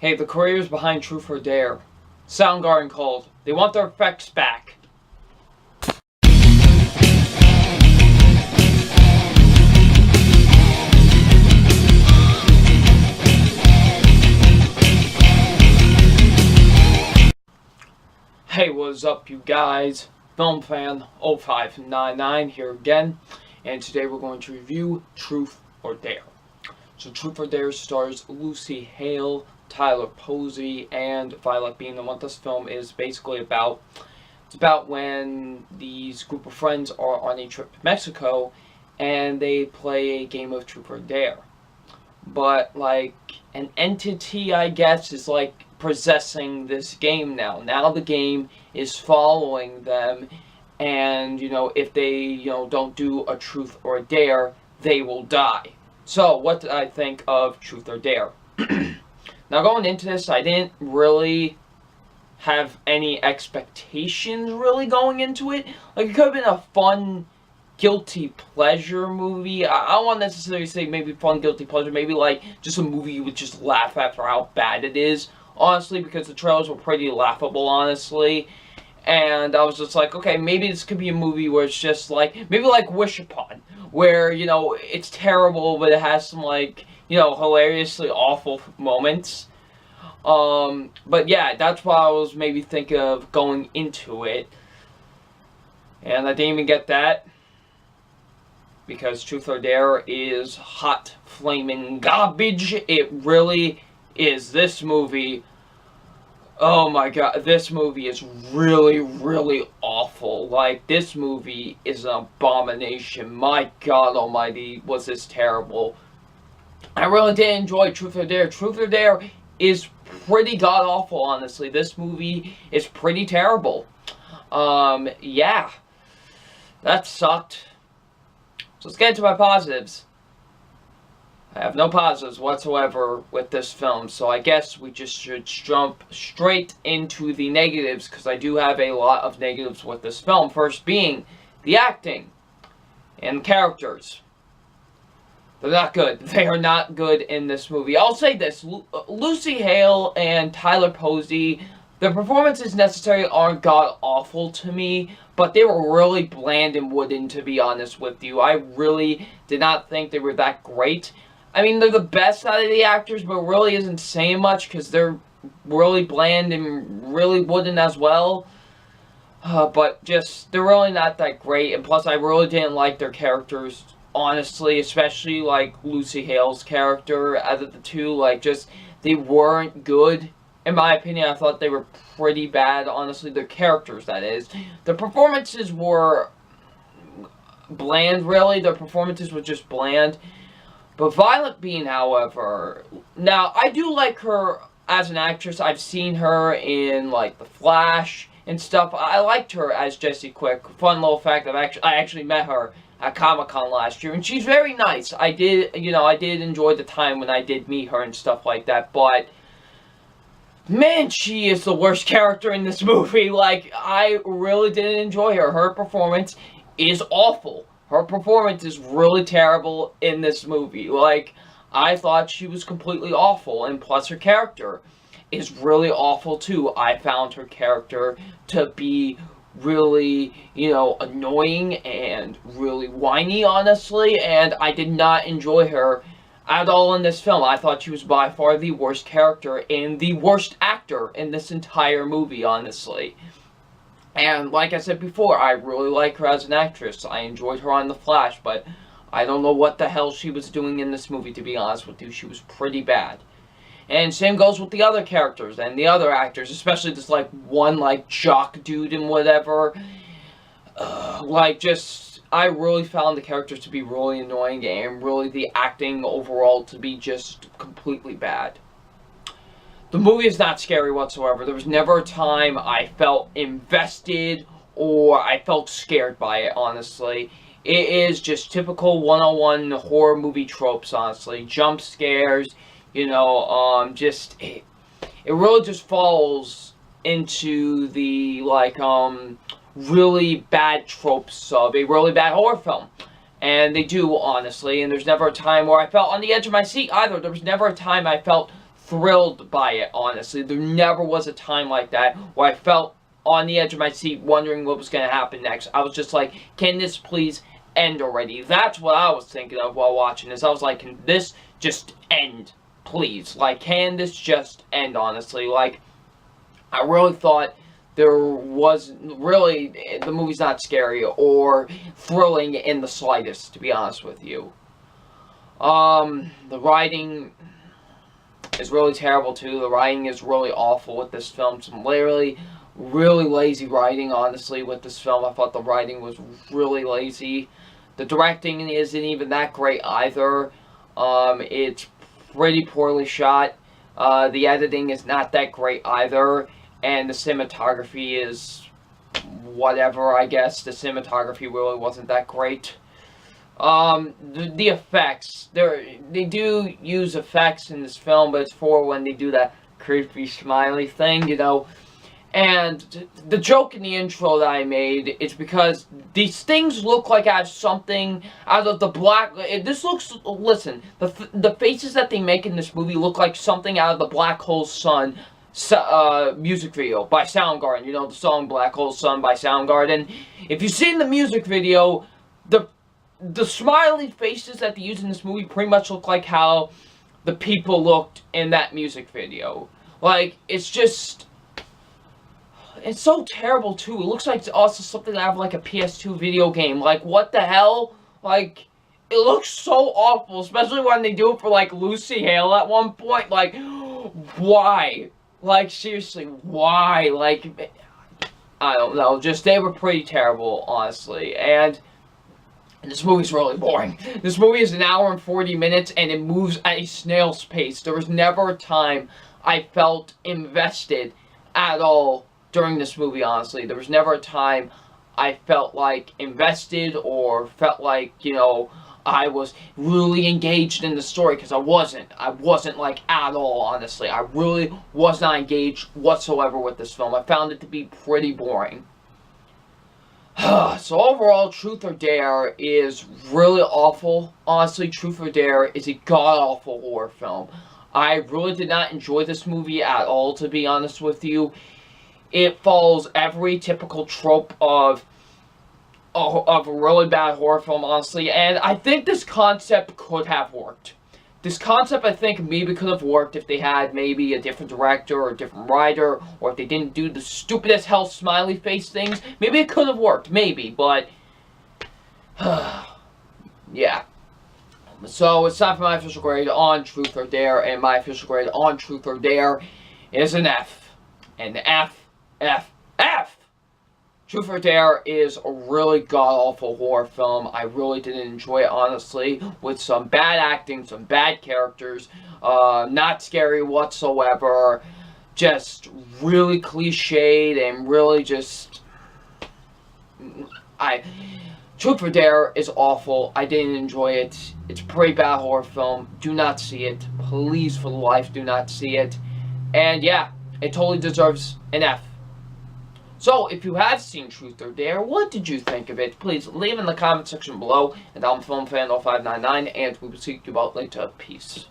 Hey, the creators behind Truth or Dare, Soundgarden called. They want their effects back. Hey, what's up, you guys? Film fan 0599 here again, and today we're going to review Truth or Dare. So, Truth or Dare stars Lucy Hale, Tyler Posey, and Violet Bean. And what this film is basically about, it's about when these group of friends are on a trip to Mexico and they play a game of Truth or Dare. But, like, an entity, I guess, is like possessing this game now. Now the game is following them, and, if they, don't do a Truth or Dare, they will die. So, what did I think of Truth or Dare? Now, going into this, I didn't really have any expectations really going into it. Like, it could have been a fun, guilty pleasure movie. I don't want to necessarily say maybe fun, guilty pleasure. Maybe, like, just a movie you would just laugh at for how bad it is. Honestly, because the trailers were pretty laughable, honestly. And I was just like, okay, maybe this could be a movie where it's just like, maybe like Wish Upon, where, it's terrible, but it has some, like, hilariously awful moments. But yeah, that's what I was maybe thinking of going into it. And I didn't even get that, because Truth or Dare is hot, flaming garbage. It really is. This movie, oh my god, this movie is really, really awful. Like, this movie is an abomination. My god almighty, was this terrible. I really did enjoy Truth or Dare. Truth or Dare is pretty god-awful, honestly. This movie is pretty terrible. Yeah. That sucked. So let's get into my positives. I have no positives whatsoever with this film, so I guess we just should jump straight into the negatives, because I do have a lot of negatives with this film. First being the acting and the characters. They're not good. They are not good in this movie. I'll say this. Lucy Hale and Tyler Posey, their performances necessarily aren't god-awful to me, but they were really bland and wooden, to be honest with you. I really did not think they were that great. I mean, they're the best out of the actors, but really isn't saying much, because they're really bland and really wooden as well. But just, they're really not that great, and plus I really didn't like their characters, honestly, especially, like, Lucy Hale's character. Out of the two, like, just, they weren't good. In my opinion, I thought they were pretty bad, honestly, their characters, that is. The performances were bland, really. Their performances were just bland. But Violet Bean, however, now, I do like her as an actress. I've seen her in, like, The Flash and stuff. I liked her as Jessie Quick. Fun little fact, I actually met her at Comic-Con last year, and she's very nice. I did enjoy the time when I did meet her and stuff like that, but man, she is the worst character in this movie. Like, I really didn't enjoy her. Her performance is awful. Her performance is really terrible in this movie. Like, I thought she was completely awful, and plus her character is really awful too. I found her character to be really, annoying and really whiny, honestly, and I did not enjoy her at all in this film. I thought she was by far the worst character and the worst actor in this entire movie, honestly. And like I said before, I really like her as an actress. I enjoyed her on The Flash, but I don't know what the hell she was doing in this movie, to be honest with you. She was pretty bad. And same goes with the other characters and the other actors, especially this, like, one, like, jock dude and whatever. I really found the characters to be really annoying, and really the acting overall to be just completely bad. The movie is not scary whatsoever. There was never a time I felt invested or I felt scared by it, honestly. It is just typical 101 horror movie tropes, honestly. Jump scares, it really just falls into the, like, really bad tropes of a really bad horror film. And they do, honestly, and there's never a time where I felt on the edge of my seat either. There was never a time I felt thrilled by it, honestly. There never was a time like that where I felt on the edge of my seat wondering what was going to happen next. I was just like, can this please end already? That's what I was thinking of while watching this. I was like, can this just end, please? Like, can this just end, honestly? Like, I really thought there was really, the movie's not scary or thrilling in the slightest, to be honest with you. The writing is really terrible too. The writing is really awful with this film. Some really lazy writing, honestly, with this film. I thought the writing was really lazy. The directing isn't even that great either. It's pretty poorly shot. The editing is not that great either. And the cinematography is whatever, I guess. The cinematography really wasn't that great. The effects. They do use effects in this film, but it's for when they do that creepy smiley thing, you know. And the joke in the intro that I made is because these things look like I have something out of the black... This looks... Listen, the faces that they make in this movie look like something out of the Black Hole Sun music video by Soundgarden. You know, the song Black Hole Sun by Soundgarden. If you've seen the music video, the smiley faces that they use in this movie pretty much look like how the people looked in that music video. Like, it's just... It's so terrible, too. It looks like it's also something out of, like, a PS2 video game. Like, what the hell? Like, it looks so awful, especially when they do it for, like, Lucy Hale at one point. Like, why? Like, seriously, why? Like, I don't know. Just, they were pretty terrible, honestly. And this movie's really boring. This movie is 1 hour and 40 minutes, and it moves at a snail's pace. There was never a time I felt invested at all during this movie, honestly. There was never a time I felt like invested or felt like, you know, I was really engaged in the story, because I wasn't. I wasn't, like, at all, honestly. I really was not engaged whatsoever with this film. I found it to be pretty boring. So overall, Truth or Dare is really awful. Honestly, Truth or Dare is a god-awful horror film. I really did not enjoy this movie at all, to be honest with you. It follows every typical trope of a really bad horror film, honestly, and I think this concept could have worked. This concept, I think, maybe could have worked if they had maybe a different director or a different writer, or if they didn't do the stupid as hell smiley face things. Maybe it could have worked, maybe, but yeah. So it's time for my official grade on Truth or Dare, and my official grade on Truth or Dare is an F. An F. Truth or Dare is a really god-awful horror film. I really didn't enjoy it, honestly, with some bad acting, some bad characters, not scary whatsoever, just really cliched and really just... Truth or Dare is awful. I didn't enjoy it. It's a pretty bad horror film. Do not see it. Please, for the life, do not see it. And yeah, it totally deserves an F. So, if you have seen Truth or Dare, what did you think of it? Please leave in the comment section below. And I'm FilmFan0599, and we will see you about later. Peace.